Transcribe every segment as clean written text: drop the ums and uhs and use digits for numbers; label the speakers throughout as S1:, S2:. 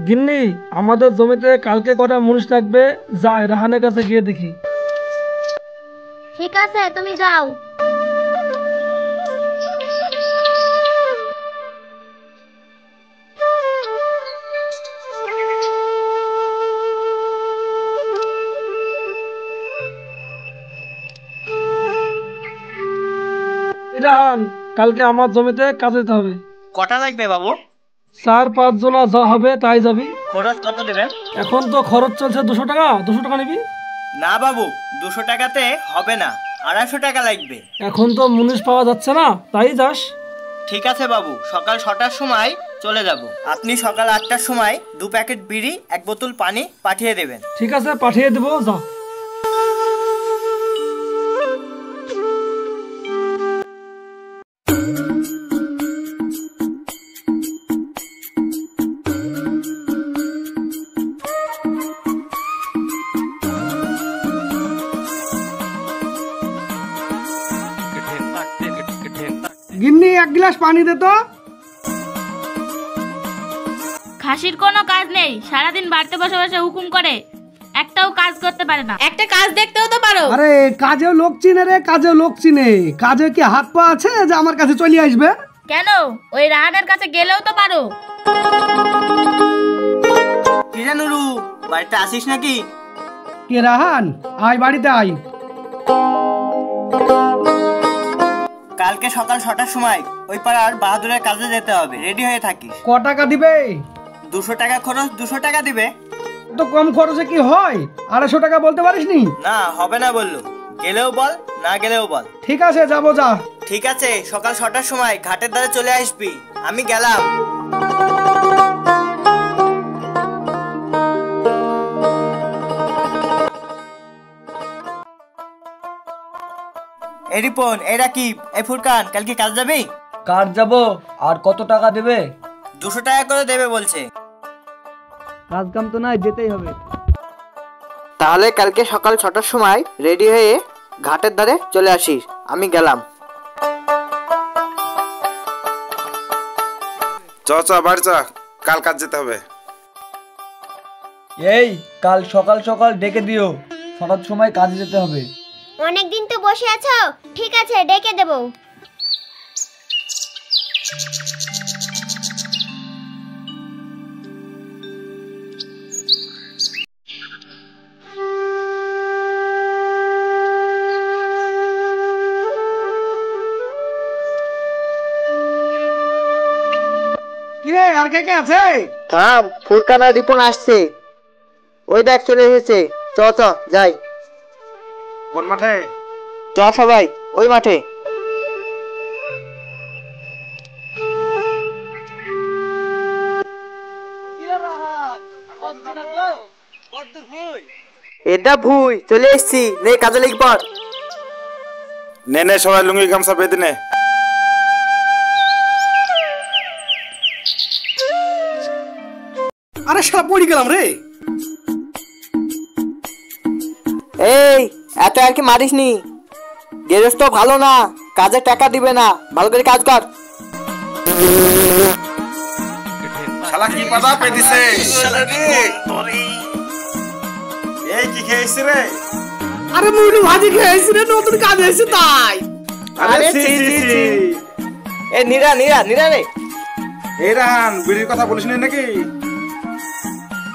S1: গিন্নি, আমাদের জমিতে কালকে কটা মুনিশ লাগবে, যাই রাহানের কাছে গিয়ে দেখি।
S2: ঠিক আছে, তুমি যাও।
S1: রাহান, কালকে আমার জমিতে কাজ দিতে হবে।
S3: কটা লাগবে বাবু?
S1: 4-5 জনা যা হবে তাই যাবি।
S3: খরচ কত দেবেন?
S1: এখন তো খরচ চলছে 200 টাকা। 200 টাকা নিবি?
S3: না বাবু, 200 টাকাতে হবে না, 250 টাকা লাগবে।
S1: এখন তো মুনিশ পাওয়া যাচ্ছে না, তাই যাস।
S3: ঠিক আছে বাবু, সকাল 6টার সময় চলে যাব। আপনি সকাল 8টার সময় 2 প্যাকেট বিড়ি, 1 বোতল পানি পাঠিয়ে দেবেন।
S1: ঠিক আছে, পাঠিয়ে দেবো, যা।
S4: গিন্নি, 1 গ্লাস পানি দে তো।
S5: খাসির কোনো কাজ নেই, সারাদিন বাড়িতে বসে বসে হুকুম করে, একটাও কাজ করতে পারে না। একটা কাজ দেখতেও তো পারো।
S4: আরে কাজেও লোক চিনে রে, কাজেও লোক চিনে। কাজে কি হাত পা আছে যে আমার কাছে চলে আসবে?
S5: কেন, ওই রাহানের কাছে গেলেও তো পারো।
S3: কি রে নুরু, বাড়িতে আসিস নাকি?
S4: কে রাহান? আয় বাড়িতে আয়।
S3: কালকে সকাল 6টার সময় ওই পাড়ার বাহাদুরের কাজে যেতে হবে, রেডি হয়ে থাকিস।
S4: ক টাকা দিবে?
S3: 200 টাকা খরচ, 200 টাকা দিবে।
S4: তো কম খরচে কি হয়? 250 টাকা বলতে পারিস নি?
S3: না, হবে না বললো। গেলেও বল, না গেলেও বল।
S4: ঠিক আছে, যাবো, যা।
S3: ঠিক আছে, সকাল 6টার সময় ঘাটের ধারে চলে আসবি। আমি গেলাম। এই রিপন, এই রাকিব, এই ফুরকান, কালকে কাজ যাবি?
S6: কার যাব? আর কত টাকা দেবে?
S3: 200 টাকা করে দেবে বলছে।
S6: কাজ কাম তো নাই, যেতেই হবে।
S3: তাহলে কালকে সকাল 6টার সময় রেডি হয়ে ঘাটের ধারে চলে আসিস। আমি গেলাম।
S7: চ বাড়ি চ, কাল কাজ যেতে হবে।
S6: এই কাল সকাল সকাল ডেকে দিও, 6টার সময় কাজে যেতে হবে।
S2: অনেকদিন তো বসে আছো, ঠিক আছে, ডেকে দেবো।
S4: কি রে, আর কে কে আছে?
S3: থাম, ফুরকান আর রিপন আসছে। ওই দেখ চলে এসেছে। চ চ যাই।
S7: কোন মাঠে?
S3: চ সবাই ওই মাঠে। এটা ভুই, চলে এসছি। নে কাজে লেগে পড়।
S7: নে সবাই লুঙ্গি গামছা বেঁধে নে।
S4: আরে শালা, পড়ে গেলাম রে।
S3: এই এত আর কি মারিস নি, গেরেজ তো ভালো না, কাজে টাকা দিবে না, ভালো করে কাজ কর।
S7: শালা কি পাতা পে দিছে শালা রে। এই কি খেয়েছিস রে?
S4: আরে মুড়ি ভাজি খেয়েছি রে, নতুন কাজ এসেছে তাই।
S7: আরে সি সি সি।
S3: এই নীরা নীরা নীরা রে।
S7: এই রাহান, বিড়ির কথা বলিস নি নাকি?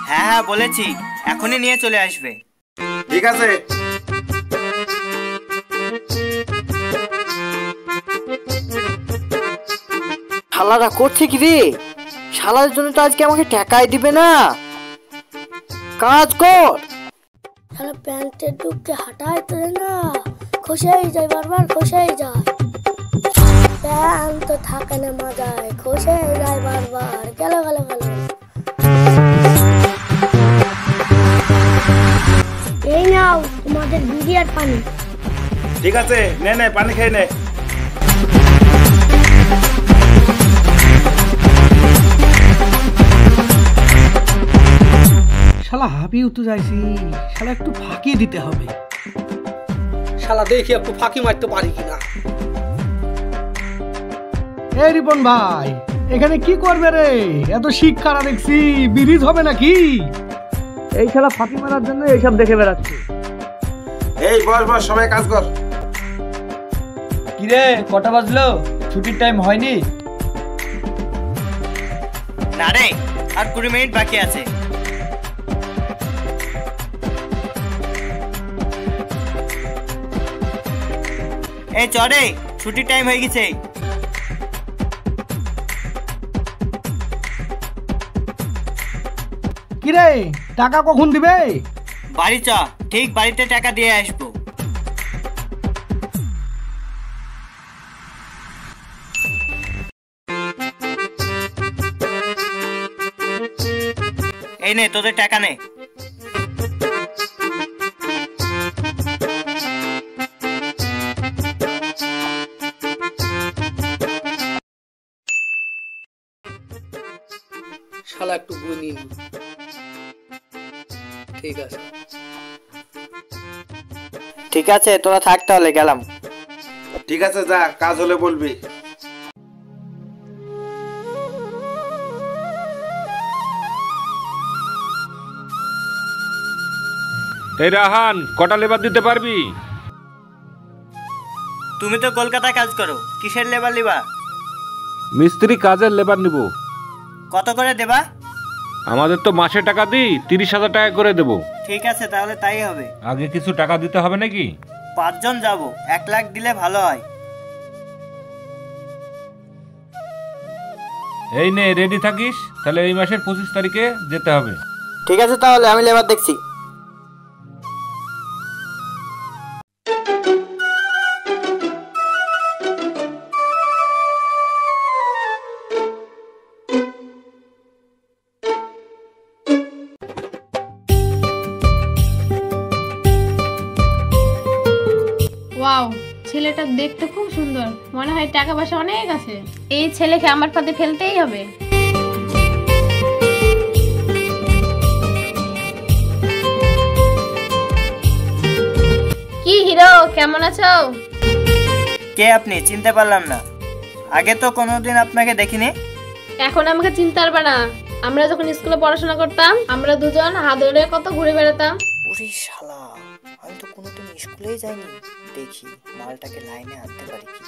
S3: হ্যাঁ হ্যাঁ বলেছি, এখনই নিয়ে চলে আসবে।
S7: ঠিক আছে।
S3: শালারা করছে কি রে? শালার জন্য তো আজকে আমাকে টাকাই দিবে না। কাজ কর।
S2: শালা প্যান্টের ডুবকে হাঁটাই তো না, খসেই যায়, বারবার খসেই যায়। প্যান্ট তো থাকে না মজায়, খসে যায় বারবার। গেল গেল গেল। এই নাও তোমাদের বিড়ি আর পানি।
S7: ঠিক আছে, নে নে পানি খেয়ে নে।
S4: শালা হাঁপিয়ে তো যাইছি, শালা একটু ফাঁকি দিতে হবে। শালা দেখি একটু ফাঁকি মারতে পারি কিনা। এই রিপন ভাই, এখানে কি করবে রে? এত শিক্ষারা দেখছি, ব্রিজ হবে নাকি?
S6: এই শালা ফাঁকি মারার জন্য এইসব দেখে বেড়াচ্ছে।
S7: এই বস বস সবাই কাজ কর।
S6: কিরে কটা বাজলো? ছুটির টাইম হয়নি?
S3: না রে, আর 20 মিনিট বাকি আছে। এই চরে, ছুটির টাইম হয়ে গেছে।
S4: কিরে টাকা কখন দিবে?
S3: বাড়ি চ, ঠিক বাড়িতে টাকা দিয়ে আসবো। এই নে তোদের টাকা নে।
S4: শালা একটু গুনি। ঠিক আছে।
S3: ঠিক আছে, তোরা থাক তাহলে, গেলাম।
S7: ঠিক আছে যা, কাজ হলে বলবি।
S8: এই রাহান, কটা লেবার দিতে পারবি?
S3: তুমি তো কলকাতায় কাজ করো, কিসের লেবার লিবা?
S8: মিস্ত্রি কাজের লেবার নিব।
S3: কত করে দেবা?
S8: আমাদের তো মাসে টাকা দিই, 30,000 টাকা করে দেব।
S3: ঠিক আছে, তাহলে তাই হবে।
S8: আগে কিছু টাকা দিতে হবে নাকি?
S3: 5 জন যাব, 1 লাখ দিলে ভালো হয়।
S8: এই নে, রেডি থাকিস, তাহলে এই মাসের 25 তারিখে যেতে হবে।
S3: ঠিক আছে, তাহলে আমি লেবার দেখছি।
S5: ওয়াও, ছেলেটা দেখতে খুব সুন্দর, মনে হয় টাকা পয়সা অনেক আছে। এই ছেলেকে আমার ফাঁদে ফেলতেই হবে। কি হিরো, কেমন আছো?
S3: কে আপনি? চিনতে পারলাম না, আগে তো কোনোদিন আপনাকে দেখিনি।
S5: এখন আমাকে চিনতে পারবে না? আমরা যখন স্কুলে পড়াশোনা করতাম, আমরা দুজন হাত ধরে কত ঘুরে বেড়াতাম।
S3: ওরে শালা, আমি তো কোনোদিন স্কুলেই যাইনি। দেখি মালটাকে লাইনে আনতে পারি কি।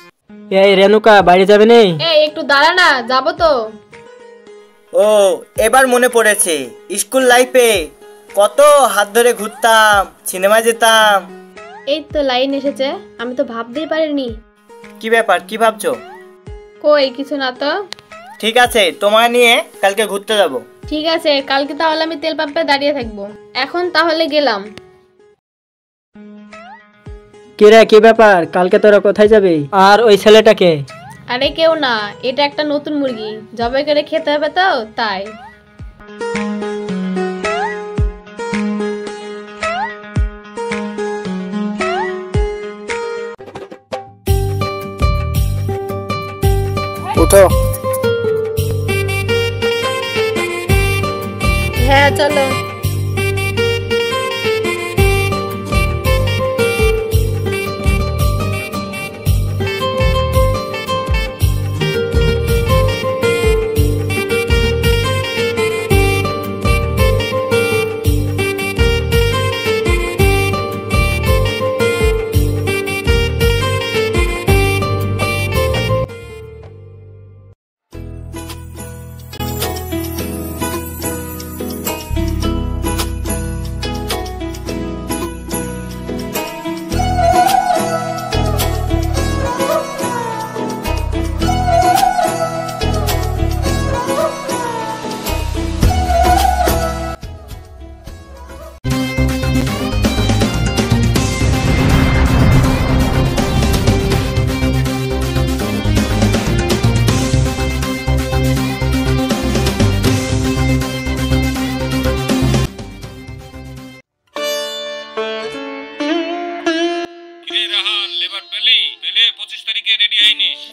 S6: এই রেনুকা, বাইরে যাবে নেই?
S5: এই একটু দাঁড়া না, যাবো তো।
S3: ও, এবার মনে পড়েছে, স্কুল লাইফে কত হাত ধরে ঘুরতাম, সিনেমা যেতাম।
S5: এই তো লাইন এসেছে, আমি তো ভাবতেই পারিনি।
S3: কি ব্যাপার, কি ভাবছো?
S5: কই কিছু না তো।
S3: ঠিক আছে, তোমায় নিয়ে কালকে ঘুরতে যাব।
S5: ঠিক আছে, কালকে তাহলে আমি তেল পাম্পে দাঁড়িয়ে থাকবো। এখন তাহলে গেলাম।
S6: কিরে কি ব্যাপার, কালকে তোরা কোথায় যাবি? আর ওই ছেলেটাকে?
S5: আরে কেউ না, এটা একটা নতুন মুরগি, জবাই করে খেতে হবে তো তাই।
S3: উঠো।
S5: হ্যাঁ চলো।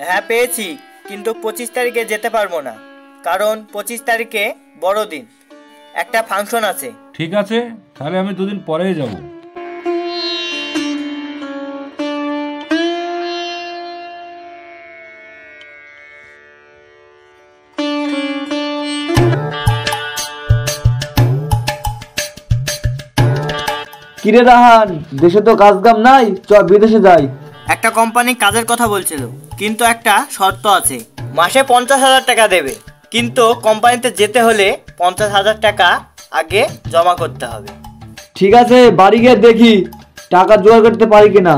S3: হ্যাঁ পেয়েছি, কিন্তু 25 তারিখে যেতে পারবো না, কারণ 25 তারিখে বড়দিন, একটা ফাংশন আছে।
S8: ঠিক আছে, তাহলে আমি 2 দিন পরেই যাব।
S9: কিরে রাহান, দেশে তো কাজ কাম নাই, চ বিদেশে যাই।
S3: একটা কোম্পানি কাজের কথা বলছিল, কিন্তু একটা শর্ত আছে, মাসে 50,000 টাকা দেবে, কিন্তু কোম্পানিতে যেতে হলে 50,000 টাকা আগে জমা করতে হবে।
S9: ঠিক আছে, বাড়ি গিয়ে দেখি টাকা জোগাড় করতে পারি কিনা।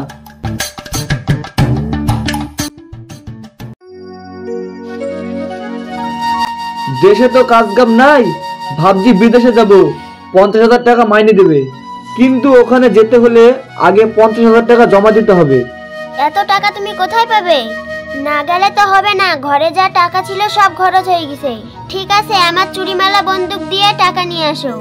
S9: দেশে তো কাজ কাম নাই, ভাবছি বিদেশে যাব, 50,000 টাকা মাইনে দেবে, কিন্তু ওখানে যেতে হলে আগে 50,000 টাকা জমা দিতে হবে।
S2: এত টাকা তুমি কোথায় পাবে? না গেলে তো হবে না, ঘরে যা টাকা ছিল সব খরচ হয়ে গেছে। ঠিক আছে, আমার চুরিমালা বন্দুক দিয়ে টাকা নিয়ে আসো।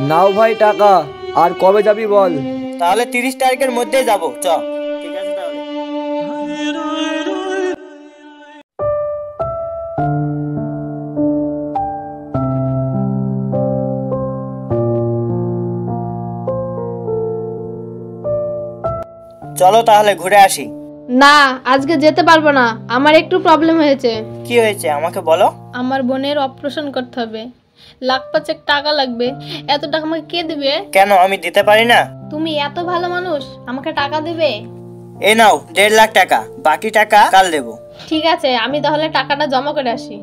S9: নাও ভাই টাকা, আর কবে যাবি বল?
S3: তাহলে 30 তারিখের মধ্যেই যাব, চ। ঠিক আছে তাহলে। চলো তাহলে ঘুরে আসি।
S10: না, আজকে যেতে পারবো না, আমার একটু প্রবলেম হয়েছে।
S3: কি হয়েছে আমাকে বলো।
S10: আমার বোনের অপারেশন করতে হবে, 1,05,000 টাকা লাগবে। এত টাকা আমাকে কে দিবে?
S3: কেন, আমি দিতে পারি না?
S10: তুমি এত ভালো মানুষ, আমাকে টাকা দেবে?
S3: এই নাও 1.5 লাখ টাকা, বাকি টাকা কাল দেবো।
S10: ঠিক আছে, আমি তাহলে টাকাটা জমা করে আসি।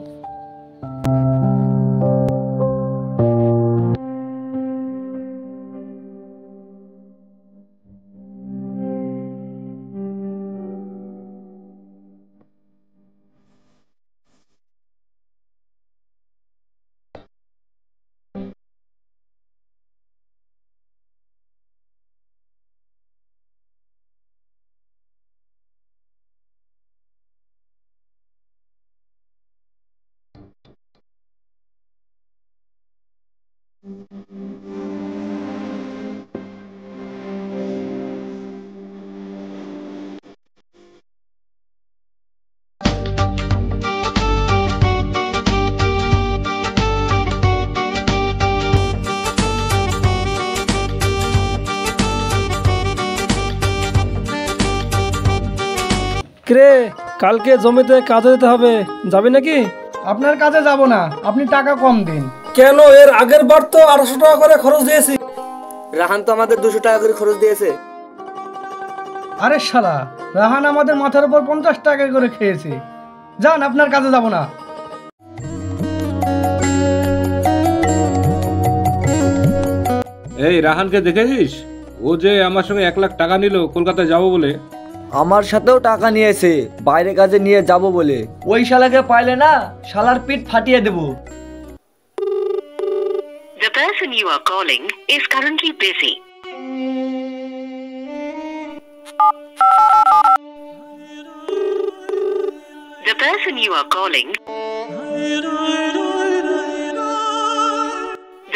S1: কিরে, কালকে জমিতে কাজে যেতে হবে, যাবি নাকি?
S4: আপনার কাছে যাব না, আপনি টাকা কম দিন।
S1: কেন, এর আগের বার তো 800 টাকা করে খরচ দিয়েছি।
S9: রাহান তো আমাদের 200 টাকা করে খরচ দিয়েছে।
S4: আরে শালা, রাহান আমাদের মাথার উপর 50 টাকা করে খেয়েছে। যান, আপনার কাছে যাব না।
S8: এই রাহানকে দেখেছিস? ও যে আমার সঙ্গে 1 লাখ টাকা নিল কলকাতায় যাবো বলে।
S9: আমার সাথেও টাকা নিয়েছে বাইরে কাজে নিয়ে যাব বলে। ওই শালাকে পাইলে না, শালার পিঠ ফাটিয়ে দেব।
S11: The person you are calling is currently busy. The person you are calling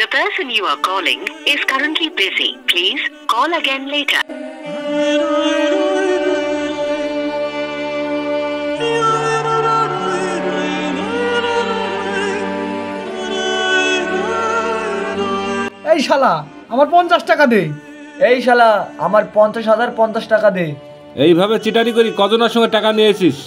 S11: The person you are calling is currently busy. Please call again later.
S4: এই শালা, আমার 50 টাকা দে।
S9: এই শালা, আমার 50,000 50 টাকা দে।
S8: এইভাবে চিটারি করি কজনের সঙ্গে টাকা নিয়েছিস?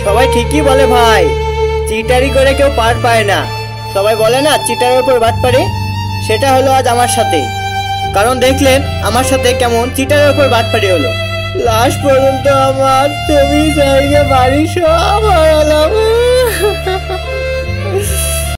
S3: সবাই ঠিকই বলে ভাই, চিটারি করে কেউ পার পায় না। সবাই বলে না চিটারের উপর বাট পারে, সেটা হলো আজ আমার সাথে। কারণ দেখলেন আমার সাথে কেমন চিটারের উপর বাট পারি হলো। লাস্ট পর্যন্ত আমার জমি জায়গা বাড়ি সব হারালাম।